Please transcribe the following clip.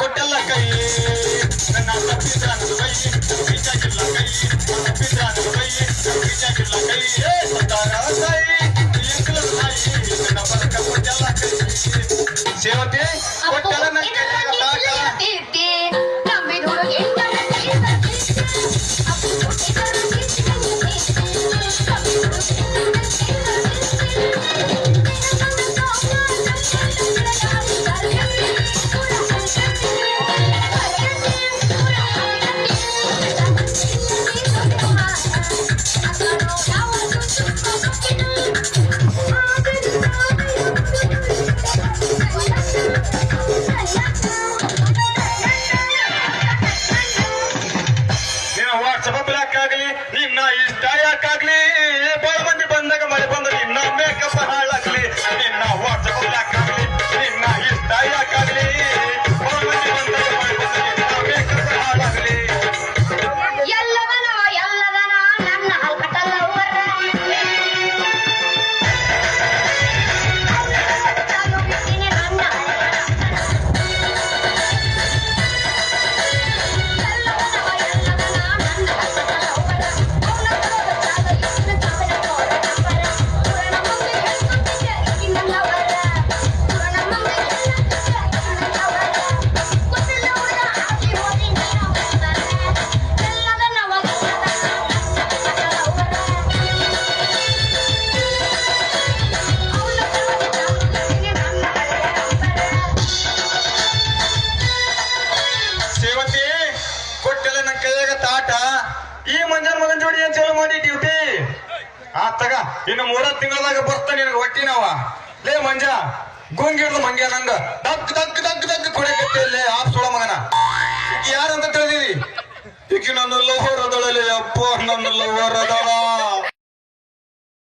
ಕೊಟ್ಟೆಲ್ಲ ಕೈ ನನ್ನ ತಪ್ಪಿದ್ರ ನನ್ನ ಬೈ ಬೀಜಾಗಿಲ್ಲ ಕೈ ತಪ್ಪಿದ್ರ ನನ್ನ ಬೈ ಬೀಜಾಗಿಲ್ಲ ಕೈ ಸತ್ತಾರ ತಾಯಿ ಎಂಕಲ ತಾಯಿ ನನ್ನ ಬದುಕ ಕೊಟ್ಟೆಲ್ಲ ಕೈ ಸೇವತಿ ಕೊಟ್ಟೆಲ್ಲ ನನ್ನ ಆಗಲಿ ನಿನ್ನ ಇಷ್ಟ ಯಾಕಾಗ್ಲಿ ಬಾಳ ಮಂದಿ ಬಂದಾಗ ಮಳೆ ಬಂದ್ರೆ ನಿನ್ನ ಮೇಕಪ್ ಹಾಳಾಗ್ಲಿ ನಿನ್ನ ವಾಟ್ಸಪ್ ಬ್ಲಾಕ್ ಆಗ್ಲಿ ನಿನ್ನ ಇಷ್ಟ ಯಾಕಾಗ್ಲಿ ಬಾಳ ಮಂದಿ ಬಂದಾಗ ಮಳೆ ಬಂದ್ರೆ ನಿನ್ನ ಮೇಕಪ್ ಹಾಳಾಗ್ಲಿ ನನ್ನ ಹಲ್ಕಟ್ಟಲ್ಲ ಕೊಟ್ಟೆಲ್ಲ ನನ್ನ ಕೈಯಾಗ ತಾಟ ಈ ಮಂಜಾನ ಮಗನ್ ಜೋಡಿ ಏನ್ ಚಲೋ ಮಾಡಿ ಡ್ಯೂಟಿ ತಗ ಇನ್ನು 3 ತಿಂಗಳದಾಗ ಬರ್ತಾನೆ ನಿನಗೆ ಹೊಟ್ಟಿನವ ಲೇ ಮಂಜ ಗುಂಗಿಡ್ದು ಮಂಗ್ಯ ನಂಗ ದಗ್ ದಗ್ ದಗ್ ದಗ್ ಕೊಡಕತ್ತೆ ಆಪ್ ಸುಳ ಮಗನ ಯಾರಂತ ತಿಳಿದಿರಿ ಈಗ ನನ್ನ ಲವರ್ ಅದಳಲೆ ಅಪ್ಪ ನನ್ನ ಲವರ್ ಅದಳ